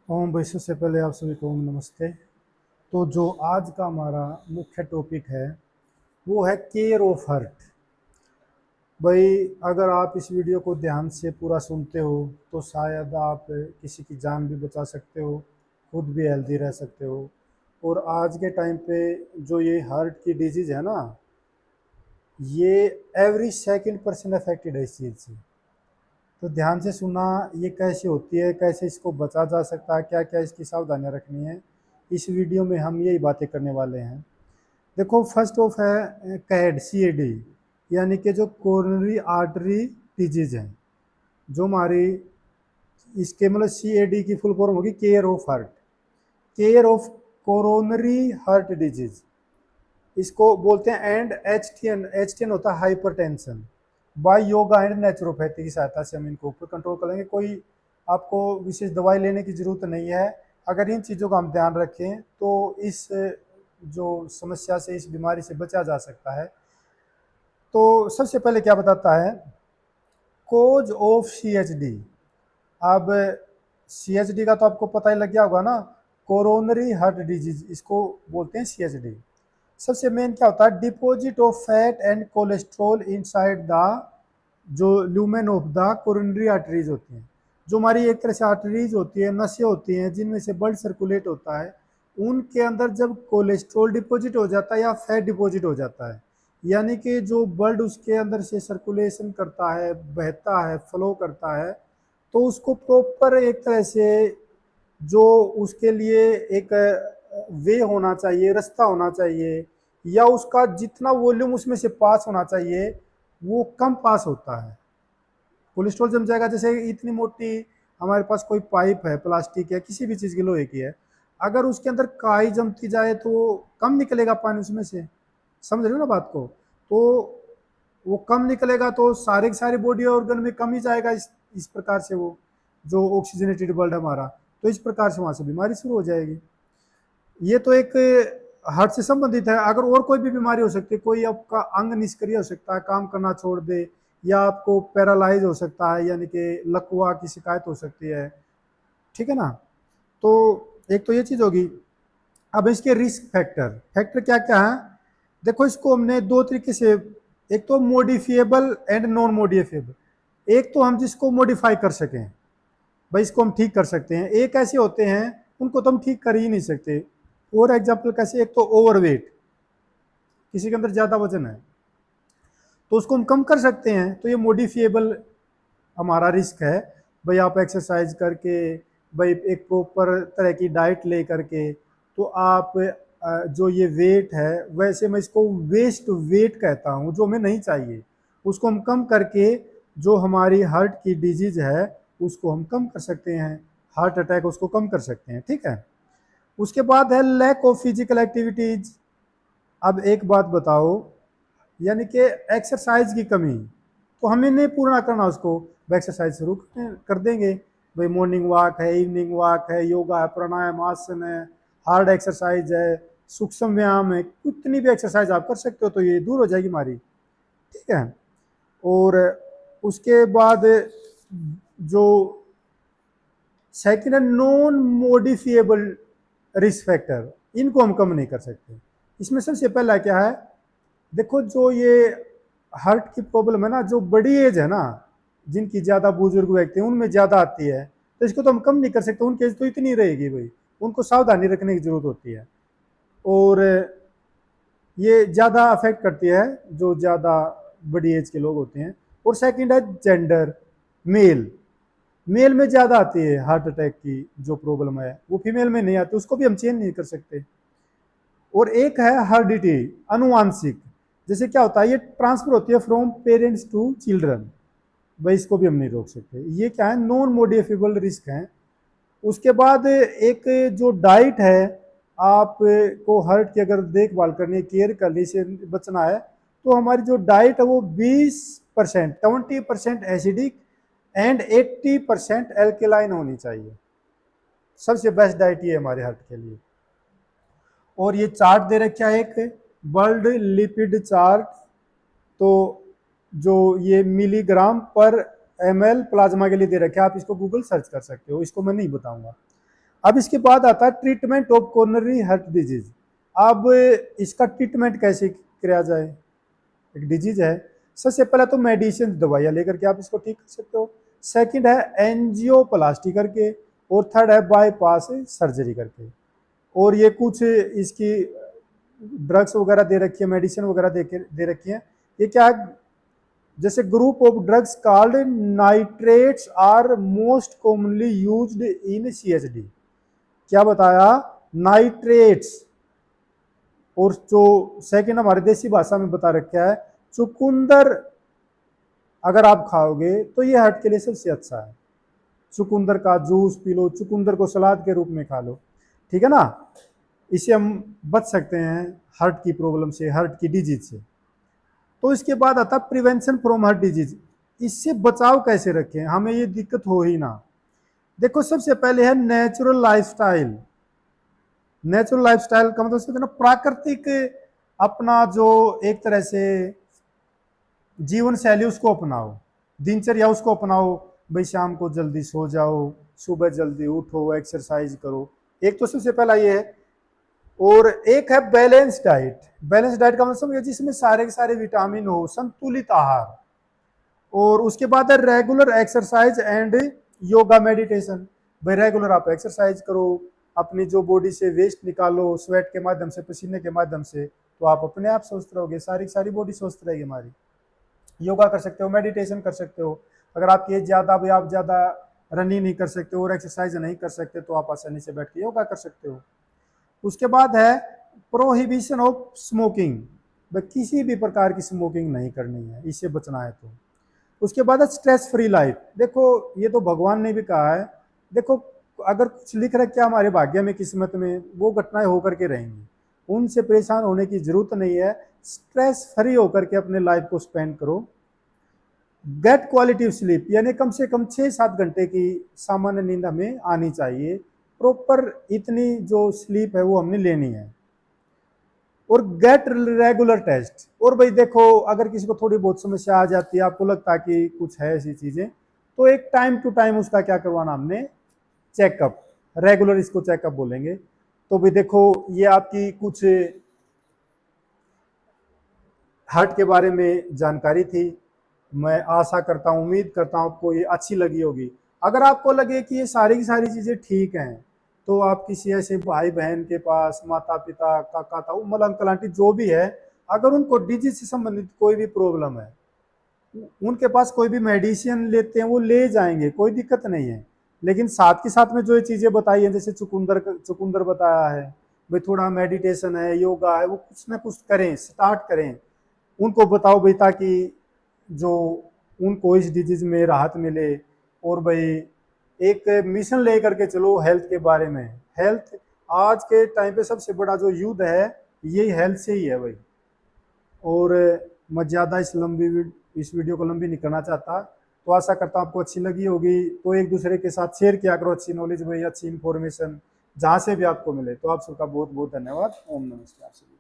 ओम भाई, सबसे पहले आप सभी को ओम नमस्ते। तो जो आज का हमारा मुख्य टॉपिक है वो है केयर ऑफ हर्ट। भाई, अगर आप इस वीडियो को ध्यान से पूरा सुनते हो तो शायद आप किसी की जान भी बचा सकते हो, खुद भी हेल्दी रह सकते हो। और आज के टाइम पे जो ये हार्ट की डिजीज़ है ना, ये एवरी सेकंड पर्सन अफेक्टेड है इस चीज़ से। तो ध्यान से सुनना, ये कैसे होती है, कैसे इसको बचा जा सकता है, क्या क्या इसकी सावधानियां रखनी है, इस वीडियो में हम यही बातें करने वाले हैं। देखो, फर्स्ट ऑफ है कैड, CAD, यानी कि जो कोरोनरी आर्टरी डिजीज है, जो हमारी, इसके मतलब CAD की फुल फॉर्म होगी care of heart, care of coronary heart disease इसको बोलते हैं। एंड एच टी एन होता है hypertension. By yoga and naturopathy की सहायता से हम इनको ऊपर कंट्रोल करेंगे। कोई आपको विशेष दवाई लेने की जरूरत नहीं है। अगर इन चीज़ों का हम ध्यान रखें तो इस जो समस्या से, इस बीमारी से बचा जा सकता है। तो सबसे पहले क्या बताता है, कोज ऑफ CHD। अब CHD का तो आपको पता ही लग गया होगा ना, कोरोनरी हार्ट डिजीज इसको बोलते हैं CHD। सबसे मेन क्या होता है, deposit of fat and cholesterol inside the, जो lumen of the coronary arteries होती हैं, जो हमारी एक तरह से आर्टरीज होती है, नसें होती हैं जिनमें से ब्लड सर्कुलेट होता है, उनके अंदर जब कोलेस्ट्रॉल डिपॉजिट हो जाता है या फैट डिपॉजिट हो जाता है, यानी कि जो ब्लड उसके अंदर से सर्कुलेशन करता है, बहता है, फ्लो करता है, तो उसको प्रॉपर एक तरह से जो उसके लिए एक वे होना चाहिए, रास्ता होना चाहिए, या उसका जितना वॉल्यूम उसमें से पास होना चाहिए वो कम पास होता है। कोलेस्ट्रॉल जम जाएगा, जैसे इतनी मोटी हमारे पास कोई पाइप है, प्लास्टिक है, किसी भी चीज़ की, लोहे की है, अगर उसके अंदर काई जमती जाए तो कम निकलेगा पानी उसमें से। समझ रहे हो ना बात को? तो वो कम निकलेगा तो सारे के सारे बॉडी ऑर्गन में कम ही जाएगा, इस प्रकार से वो जो ऑक्सीजनेटेड ब्लड हमारा, तो इस प्रकार से वहाँ से बीमारी शुरू हो जाएगी। ये तो एक हार्ट से संबंधित है। अगर और कोई भी बीमारी हो सकती है, कोई आपका अंग निष्क्रिय हो सकता है, काम करना छोड़ दे, या आपको पैरालाइज हो सकता है, यानी कि लकवा की शिकायत हो सकती है। ठीक है ना? तो एक तो ये चीज़ होगी। अब इसके रिस्क फैक्टर फैक्टर क्या क्या है, देखो इसको हमने दो तरीके से, एक तो मॉडिफिएबल एंड नॉन मॉडिफिएबल। एक तो हम जिसको मॉडिफाई कर सकें, भाई इसको हम ठीक कर सकते हैं। एक ऐसे होते हैं उनको तो हम ठीक कर ही नहीं सकते। और एग्जाम्पल कैसे, एक तो ओवरवेट, किसी के अंदर ज़्यादा वजन है तो उसको हम कम कर सकते हैं, तो ये मॉडिफिएबल हमारा रिस्क है। भाई आप एक्सरसाइज करके, भाई एक प्रॉपर तरह की डाइट ले करके, तो आप जो ये वेट है, वैसे मैं इसको वेस्ट वेट कहता हूँ, जो हमें नहीं चाहिए उसको हम कम करके जो हमारी हार्ट की डिजीज है उसको हम कम कर सकते हैं, हार्ट अटैक उसको कम कर सकते हैं। ठीक है? उसके बाद है लैक ऑफ फिजिकल एक्टिविटीज। अब एक बात बताओ, यानी कि एक्सरसाइज की कमी, तो हमें नहीं पूरा करना उसको, एक्सरसाइज शुरू कर देंगे। भाई मॉर्निंग वॉक है, इवनिंग वॉक है, योगा है, प्राणायाम, आसन है, हार्ड एक्सरसाइज है, सूक्ष्म व्यायाम है, कितनी भी एक्सरसाइज आप कर सकते हो तो ये दूर हो जाएगी हमारी। ठीक है? और उसके बाद जो सेकेंड है नॉन मॉडिफिएबल रिस्क फैक्टर, इनको हम कम नहीं कर सकते। इसमें सबसे पहला क्या है, देखो जो ये हार्ट की प्रॉब्लम है ना, जो बड़ी एज है ना, जिनकी ज़्यादा बुजुर्ग व्यक्ति हैं उनमें ज़्यादा आती है, तो इसको तो हम कम नहीं कर सकते, उनकी एज तो इतनी रहेगी भाई, उनको सावधानी रखने की जरूरत होती है। और ये ज़्यादा अफेक्ट करती है जो ज़्यादा बड़ी एज के लोग होते हैं। और सेकंड है जेंडर, मेल, मेल में ज़्यादा आती है हार्ट अटैक की जो प्रॉब्लम है, वो फीमेल में नहीं आती, उसको भी हम चेंज नहीं कर सकते। और एक है हर्डिटी, अनुवांशिक। जैसे क्या होता है, ये ट्रांसफर होती है फ्रॉम पेरेंट्स टू चिल्ड्रन, भाई इसको भी हम नहीं रोक सकते। ये क्या है, नॉन मोडिफिबल रिस्क है। उसके बाद एक जो डाइट है, आपको हार्ट की अगर देखभाल करनी है, केयर करनी से बचना है, तो हमारी जो डाइट है वो 20%, 20% एसिडिक एंड 80% एल्केलाइन होनी चाहिए। सबसे बेस्ट डाइट ये हमारे हार्ट के लिए। और ये चार्ट दे रखा है, एक वर्ल्ड लिपिड चार्ट। तो जो ये मिलीग्राम पर ml प्लाज्मा के लिए दे रखा है, आप इसको गूगल सर्च कर सकते हो, इसको मैं नहीं बताऊंगा। अब इसके बाद आता है treatment of coronary heart disease. अब इसका ट्रीटमेंट कैसे किया जाए, एक डिजीज है, सबसे पहले तो मेडिसिन दवाइयाँ लेकर के आप इसको ठीक कर सकते हो। सेकंड है एंजियोप्लास्टी करके, और थर्ड है बाईपास सर्जरी करके। और ये कुछ इसकी ड्रग्स वगैरह दे रखी है, मेडिसिन वगैरह दे रखी है। ये क्या है, जैसे group of drugs called nitrates are most commonly used in CHD. क्या बताया, नाइट्रेट्स। और जो सेकंड हमारे देसी भाषा में बता रखा है चुकंदर, अगर आप खाओगे तो ये हार्ट के लिए सबसे अच्छा है। चुकंदर का जूस पी लो, चुकंदर को सलाद के रूप में खा लो, ठीक है ना। इससे हम बच सकते हैं हार्ट की प्रॉब्लम से, हार्ट की डिजीज से। तो इसके बाद आता है प्रिवेंशन फ्रॉम हार्ट डिजीज। इससे बचाव कैसे रखें, हमें ये दिक्कत हो ही ना। देखो सबसे पहले है नेचुरल लाइफस्टाइल। नेचुरल लाइफस्टाइल का मतलब समझो ना, प्राकृतिक अपना जो एक तरह से जीवन शैली उसको अपनाओ, दिनचर्या उसको अपनाओ। भाई शाम को जल्दी सो जाओ, सुबह जल्दी उठो, एक्सरसाइज करो। एक तो सबसे पहला ये है। और एक है बैलेंस डाइट। बैलेंस डाइट का मतलब जिसमें सारे के सारे विटामिन हो, संतुलित आहार। और उसके बाद है regular exercise and yoga meditation. भाई रेगुलर आप एक्सरसाइज करो, अपनी जो बॉडी से वेस्ट निकालो स्वेट के माध्यम से, पसीने के माध्यम से, तो आप अपने आप स्वस्थ रहोगे, सारी सारी बॉडी स्वस्थ रहेगी हमारी। योगा कर सकते हो, मेडिटेशन कर सकते हो। अगर आपकी एज ज़्यादा, भाई आप ज़्यादा रनिंग नहीं कर सकते और एक्सरसाइज नहीं कर सकते, तो आप आसानी से बैठ के योगा कर सकते हो। उसके बाद है प्रोहिबिशन ऑफ स्मोकिंग। भाई किसी भी प्रकार की स्मोकिंग नहीं करनी है, इससे बचना है तो। उसके बाद है स्ट्रेस फ्री लाइफ। देखो ये तो भगवान ने भी कहा है, देखो अगर कुछ लिख रखा हमारे भाग्य में, किस्मत में, वो घटनाएं होकर के रहेंगी, उनसे परेशान होने की जरूरत नहीं है। स्ट्रेस फ्री होकर के अपने लाइफ को स्पेंड करो। गेट क्वालिटी स्लीप, यानी कम से कम 6-7 घंटे की सामान्य नींद हमें आनी चाहिए। प्रॉपर इतनी जो स्लीप है वो हमने लेनी है। और गेट रेगुलर टेस्ट। और भाई देखो अगर किसी को थोड़ी बहुत समस्या आ जाती है, आपको लगता है कि कुछ है ऐसी चीजें, तो एक टाइम टू टाइम उसका क्या करवाना हमने, चेकअप। रेगुलर इसको चेकअप बोलेंगे। तो भाई देखो ये आपकी कुछ हार्ट के बारे में जानकारी थी। मैं आशा करता हूँ, उम्मीद करता हूँ आपको ये अच्छी लगी होगी। अगर आपको लगे कि ये सारी की सारी चीज़ें ठीक हैं, तो आप किसी ऐसे भाई बहन के पास, माता पिता, काका ताऊ, मतलब अंकल आंटी जो भी है, अगर उनको डिजीज से संबंधित कोई भी प्रॉब्लम है, उनके पास कोई भी मेडिसिन लेते हैं वो ले जाएंगे, कोई दिक्कत नहीं है। लेकिन साथ के साथ में जो ये चीज़ें बताई हैं, जैसे चुकंदर चुकंदर बताया है, भाई थोड़ा मेडिटेशन है, योगा है, वो कुछ ना कुछ करें, स्टार्ट करें। उनको बताओ भाई, ताकि जो उनको इस डिजीज में राहत मिले। और भाई एक मिशन ले करके चलो हेल्थ के बारे में। हेल्थ आज के टाइम पे सबसे बड़ा जो युद्ध है, ये हेल्थ से ही है भाई। और मैं ज़्यादा इस वीडियो को लंबी नहीं करना चाहता, तो आशा करता हूँ आपको अच्छी लगी होगी। तो एक दूसरे के साथ शेयर किया करो अच्छी नॉलेज भाई, अच्छी इन्फॉर्मेशन जहाँ से भी आपको मिले। तो आप सबका बहुत बहुत धन्यवाद। ओम नमस्ते आप सभी।